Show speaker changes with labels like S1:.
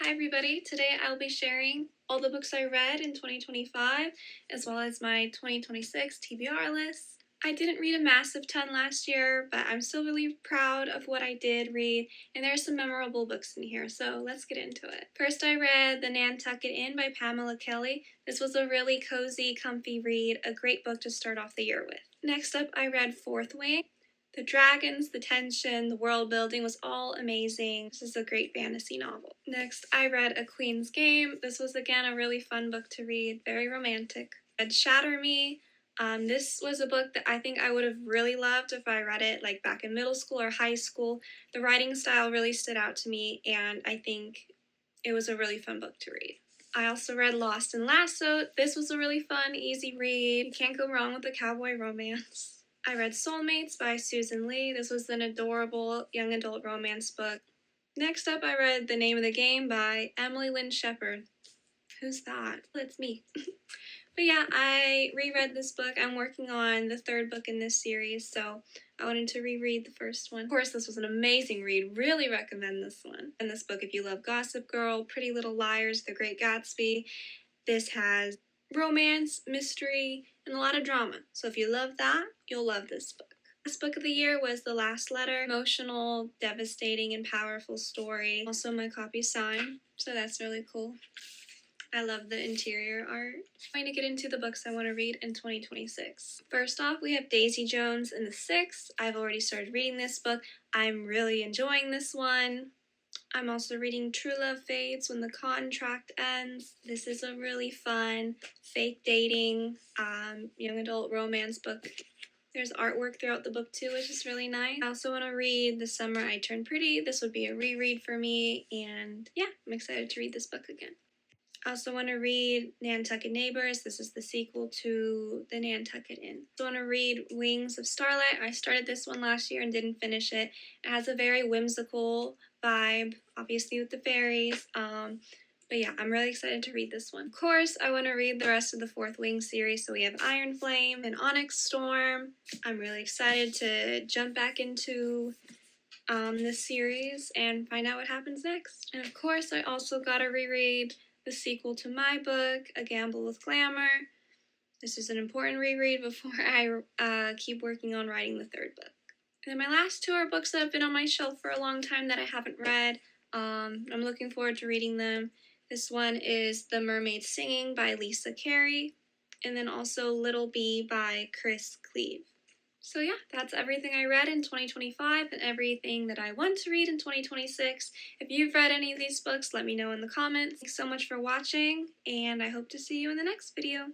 S1: Hi everybody, today I'll be sharing all the books I read in 2025 as well as my 2026 TBR list. I didn't read a massive ton last year, but I'm still really proud of what I did read, and there are some memorable books in here, so let's get into it. First I read The Nantucket Inn by Pamela Kelly. This was a really cozy, comfy read, a great book to start off the year with. Next up I read Fourth Wing. The dragons, the tension, the world building was all amazing. This is a great fantasy novel. Next, I read A Queen's Game. This was again a really fun book to read, very romantic. I read Shatter Me. This was a book that I think I would have really loved if I read it like back in middle school or high school. The writing style really stood out to me, and I think it was a really fun book to read. I also read Lost and Lasso. This was a really fun, easy read. You can't go wrong with a cowboy romance. I read Soulmates by Susan Lee. This was an adorable young adult romance book. Next up, I read The Name of the Game by Emily Lynn Shepard. Who's that? That's me. But yeah, I reread this book. I'm working on the third book in this series, so I wanted to reread the first one. Of course, this was an amazing read. Really recommend this one. And this book, if you love Gossip Girl, Pretty Little Liars, The Great Gatsby, this has romance, mystery, and a lot of drama. So if you love that, you'll love this book. Last book of the year was The Last Letter. Emotional, devastating, and powerful story. Also my copy signed, so that's really cool. I love the interior art. I'm going to get into the books I want to read in 2026. First off, we have Daisy Jones and the Six. I've already started reading this book. I'm really enjoying this one. I'm also reading True Love Fades When the Contract Ends. This is a really fun, fake dating, young adult romance book. There's artwork throughout the book too, which is really nice. I also want to read The Summer I Turned Pretty. This would be a reread for me, and yeah, I'm excited to read this book again. I also want to read Nantucket Neighbors. This is the sequel to The Nantucket Inn. I also want to read Wings of Starlight. I started this one last year and didn't finish it. It has a very whimsical vibe, obviously with the fairies. But yeah, I'm really excited to read this one. Of course, I want to read the rest of the Fourth Wing series. So we have Iron Flame and Onyx Storm. I'm really excited to jump back into this series and find out what happens next. And of course, I also got to reread the sequel to my book, A Gamble with Glamour. This is an important reread before I keep working on writing the third book. And then my last two are books that have been on my shelf for a long time that I haven't read. I'm looking forward to reading them. This one is The Mermaid Singing by Lisa Carey, and then also Little Bee by Chris Cleave. So yeah, that's everything I read in 2025 and everything that I want to read in 2026. If you've read any of these books, let me know in the comments. Thanks so much for watching, and I hope to see you in the next video.